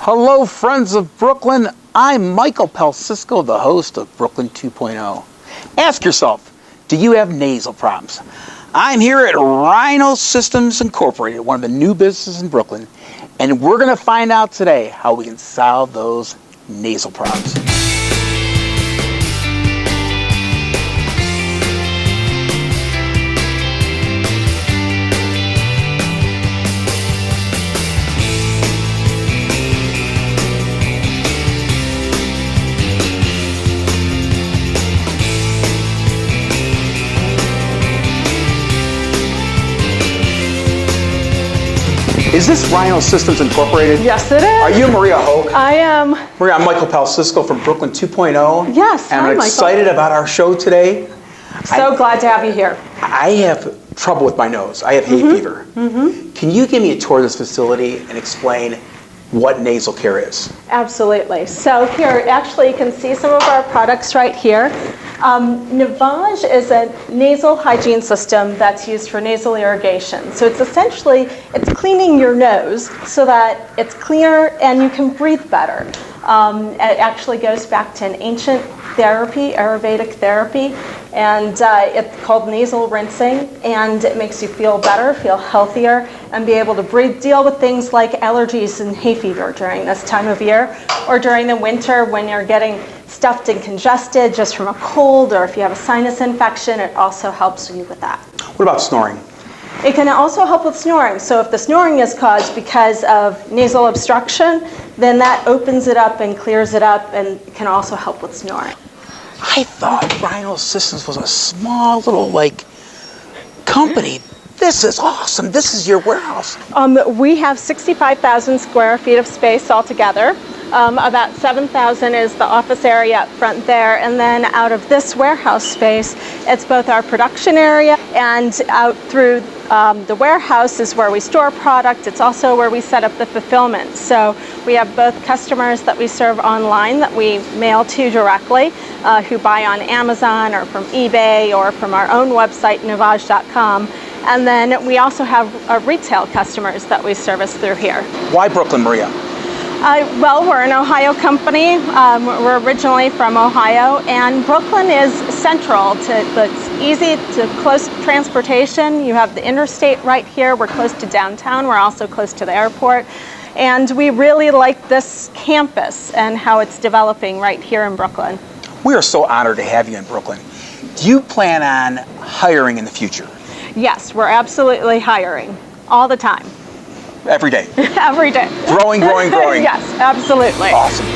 Hello, friends of Brooklyn. I'm Michael Palcisko, the host of Brooklyn 2.0. Ask yourself, do you have nasal problems? I'm here at Rhino Systems Incorporated, one of the new businesses in Brooklyn, and we're going to find out today how we can solve those nasal problems. Is this Rhino Systems Incorporated? Yes, it is. Are you Maria Hoke? I am. Maria, I'm Michael Palcisko from Brooklyn 2.0. Yes, and hi, I'm excited Michael. about our show today. So glad to have you here. I have trouble with my nose. I have hay fever. Can you give me a tour of this facility and explain what nasal care is? Absolutely. So here, actually, you can see some of our products right here. Navage is a nasal hygiene system that's used for nasal irrigation. So it's essentially, it's cleaning your nose so that it's cleaner and you can breathe better. It actually goes back to an ancient therapy, Ayurvedic therapy, and it's called nasal rinsing, and it makes you feel better, feel healthier, and be able to breathe, deal with things like allergies and hay fever during this time of year, or during the winter when you're getting stuffed and congested just from a cold, or if you have a sinus infection, it also helps you with that. What about snoring? It can also help with snoring. So if the snoring is caused because of nasal obstruction, then that opens it up and clears it up and can also help with snoring. I thought Rhino Systems was a small little, company. This is awesome. This is your warehouse. We have 65,000 square feet of space altogether. About 7,000 is the office area up front there, and then out of this warehouse space, it's both our production area and out through the warehouse is where we store product. It's also where we set up the fulfillment. So we have both customers that we serve online that we mail to directly, who buy on Amazon or from eBay or from our own website, navage.com. And then we also have retail customers that we service through here. Why Brooklyn, Maria? Well, we're an Ohio company. We're originally from Ohio, and Brooklyn is central it's easy to close transportation. You have the interstate right here. We're close to downtown. We're also close to the airport. And we really like this campus and how it's developing right here in Brooklyn. We are so honored to have you in Brooklyn. Do you plan on hiring in the future? Yes, we're absolutely hiring all the time. Every day? Every day. Growing. Yes, absolutely. Awesome.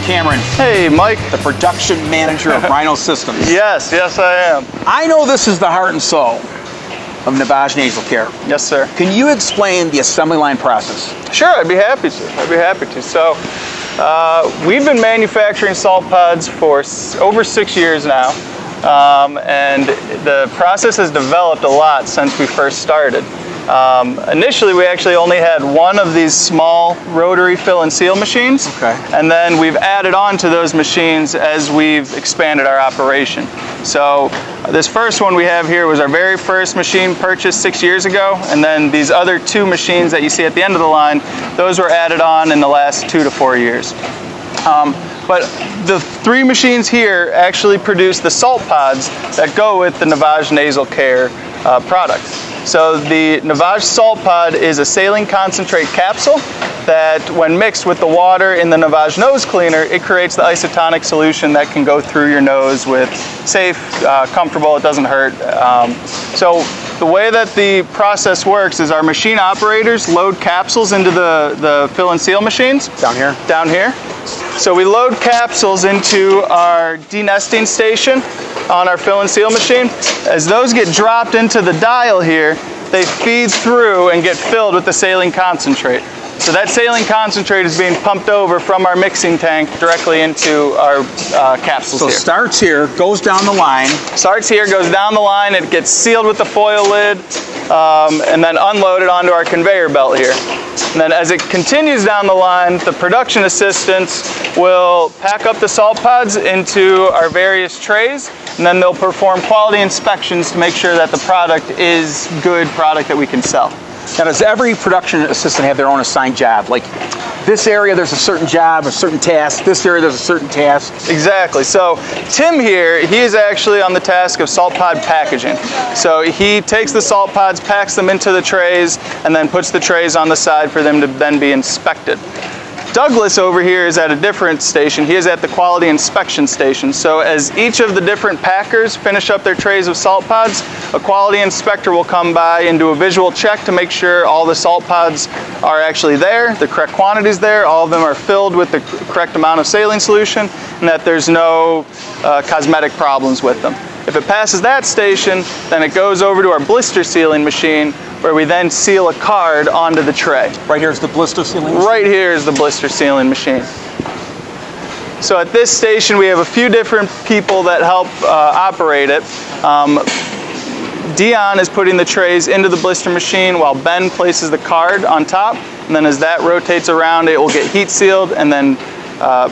Cameron. Hey, Mike. The production manager of Rhino Systems. Yes, I am. I know this is the heart and soul of Navage Nasal Care. Yes, sir. Can you explain the assembly line process? Sure, I'd be happy to. So, we've been manufacturing salt pods for over 6 years now. And the process has developed a lot since we first started. Initially, we actually only had one of these small rotary fill and seal machines. Okay. And then we've added on to those machines as we've expanded our operation. So this first one we have here was our very first machine purchased 6 years ago. And then these other two machines that you see at the end of the line, those were added on in the last 2 to 4 years. But the three machines here actually produce the salt pods that go with the Navage Nasal Care product. So the Navage salt pod is a saline concentrate capsule that when mixed with the water in the Navage nose cleaner, it creates the isotonic solution that can go through your nose with safe, comfortable, it doesn't hurt. So the way that the process works is our machine operators load capsules into the fill and seal machines. Down here? Down here. So we load capsules into our denesting station on our fill and seal machine. As those get dropped into the dial here, they feed through and get filled with the saline concentrate. So that saline concentrate is being pumped over from our mixing tank directly into our capsules So here. it starts here, goes down the line. Starts here, goes down the line, it gets sealed with the foil lid, and then unloaded onto our conveyor belt here. And then as it continues down the line, the production assistants will pack up the salt pods into our various trays, and then they'll perform quality inspections to make sure that the product is good product that we can sell. Now, does every production assistant have their own assigned job? Like this area, there's a certain job, a certain task. This area, there's a certain task. Exactly. So Tim here, he is actually on the task of salt pod packaging. So he takes the salt pods, packs them into the trays, and then puts the trays on the side for them to then be inspected. Douglas over here is at a different station. He is at the quality inspection station. So as each of the different packers finish up their trays of salt pods, a quality inspector will come by and do a visual check to make sure all the salt pods are actually there, the correct quantities there, all of them are filled with the correct amount of saline solution, and that there's no cosmetic problems with them. If it passes that station, then it goes over to our blister sealing machine, where we then seal a card onto the tray. Right here's the blister sealing machine? Right here is the blister sealing machine. So at this station we have a few different people that help operate it. Dion is putting the trays into the blister machine while Ben places the card on top, and then as that rotates around it will get heat sealed, and then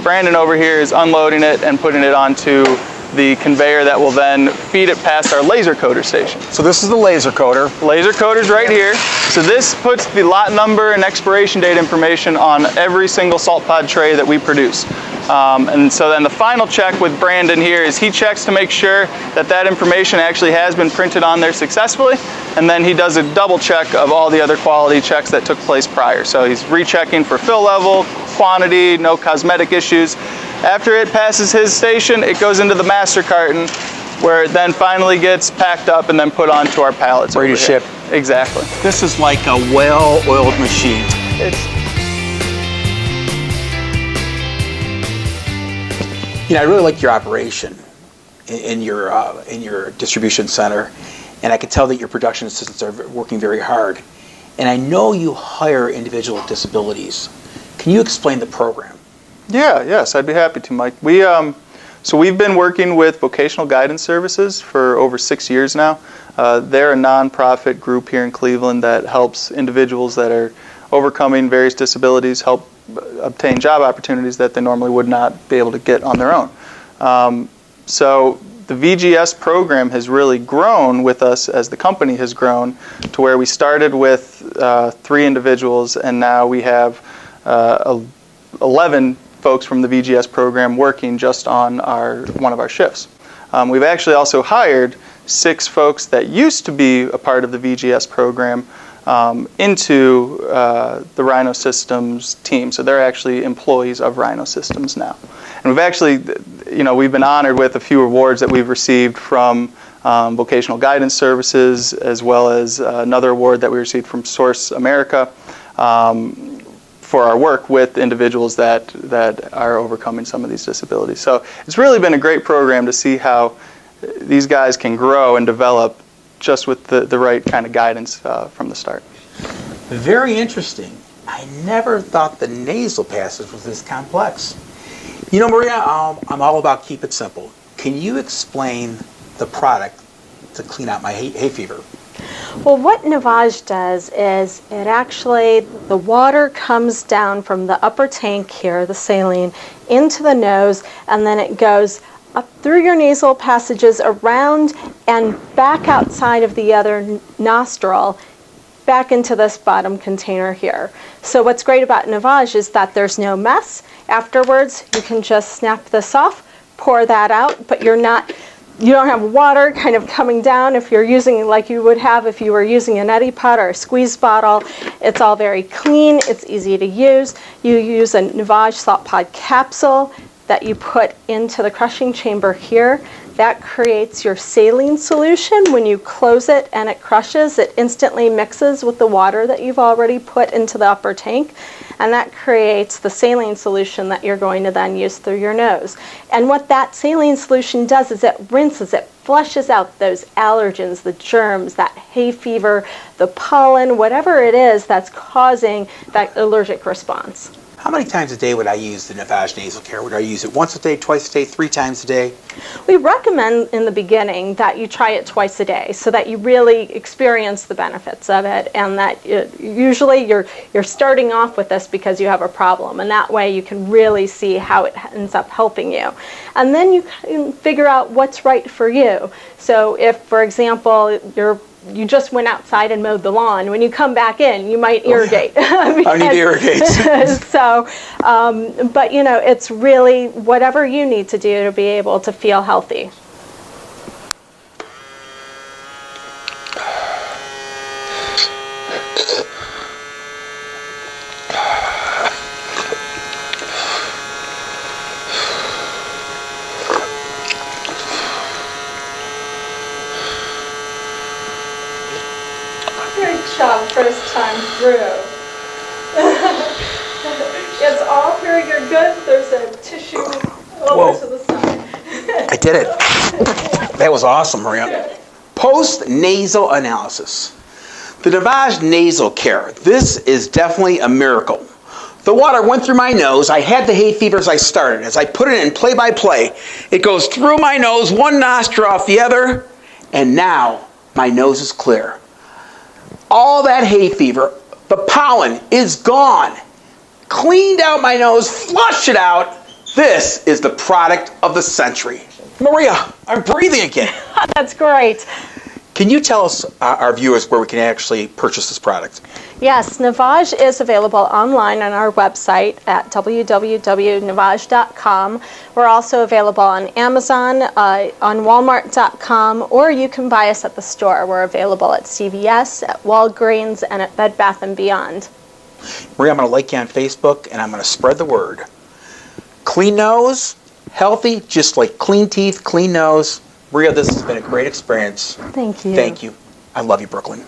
Brandon over here is unloading it and putting it onto the conveyor that will then feed it past our laser coater station. So this is the laser coater. Laser coater's right here. So this puts the lot number and expiration date information on every single salt pod tray that we produce. And so then the final check with Brandon here is he checks to make sure that that information actually has been printed on there successfully, and then he does a double check of all the other quality checks that took place prior. So he's rechecking for fill level, quantity, no cosmetic issues. After it passes his station, it goes into the master carton, where it then finally gets packed up and then put onto our pallets. Ready to ship. Exactly. This is like a well-oiled machine. You know, I really like your operation in your distribution center, and I can tell that your production assistants are working very hard. And I know you hire individuals with disabilities. Can you explain the program? Yes, I'd be happy to, Mike. So we've been working with Vocational Guidance Services for over 6 years now. They're a nonprofit group here in Cleveland that helps individuals that are overcoming various disabilities help obtain job opportunities that they normally would not be able to get on their own. So the VGS program has really grown with us as the company has grown to where we started with 3 individuals, and now we have 11 folks from the VGS program working just on one of our shifts. We've actually also hired 6 folks that used to be a part of the VGS program into the Rhino Systems team. So they're actually employees of Rhino Systems now. And we've actually, we've been honored with a few awards that we've received from Vocational Guidance Services, as well as another award that we received from Source America, for our work with individuals that are overcoming some of these disabilities. So it's really been a great program to see how these guys can grow and develop just with the right kind of guidance from the start. Very interesting. I never thought the nasal passage was this complex. You know, Maria, I'm all about keep it simple. Can you explain the product to clean out my hay fever? Well, what Navage does is the water comes down from the upper tank here, the saline, into the nose, and then it goes up through your nasal passages, around and back outside of the other nostril, back into this bottom container here. So what's great about Navage is that there's no mess. Afterwards, you can just snap this off, pour that out, but you don't have water kind of coming down if you're using like you would have if you were using an neti pot or a squeeze bottle. It's all very clean, it's easy to use. You use a Navage salt pod capsule that you put into the crushing chamber here. That creates your saline solution. When you close it and it crushes, it instantly mixes with the water that you've already put into the upper tank. and that creates the saline solution that you're going to then use through your nose. And what that saline solution does is it rinses, it flushes out those allergens, the germs, that hay fever, the pollen, whatever it is that's causing that allergic response. How many times a day would I use the Navage Nasal Care? Would I use it once a day, twice a day, 3 times a day? We recommend in the beginning that you try it twice a day so that you really experience the benefits of it, and that usually you're starting off with this because you have a problem, and that way you can really see how it ends up helping you. And then you can figure out what's right for you. So if, for example, you just went outside and mowed the lawn, when you come back in, you might irrigate. I need to irrigate. So, but you know, it's really whatever you need to do to be able to feel healthy. Great job, first time through. It's all through, you're good. There's a tissue over to the side. I did it. That was awesome, Maria. Post-nasal analysis. The Navage Nasal Care. This is definitely a miracle. The water went through my nose. I had the hay fever as I started. As I put it in play-by-play, it goes through my nose, one nostril off the other, and now my nose is clear. All that hay fever, the pollen is gone. Cleaned out my nose, flushed it out. This is the product of the century. Maria, I'm breathing again. That's great. Can you tell us, our viewers, where we can actually purchase this product? Yes, Navage is available online on our website at www.navage.com. We're also available on Amazon, on Walmart.com, or you can buy us at the store. We're available at CVS, at Walgreens, and at Bed Bath & Beyond. Maria, I'm going to like you on Facebook, and I'm going to spread the word. Clean nose, healthy, just like clean teeth, clean nose. Maria, this has been a great experience. Thank you. Thank you. I love you, Brooklyn.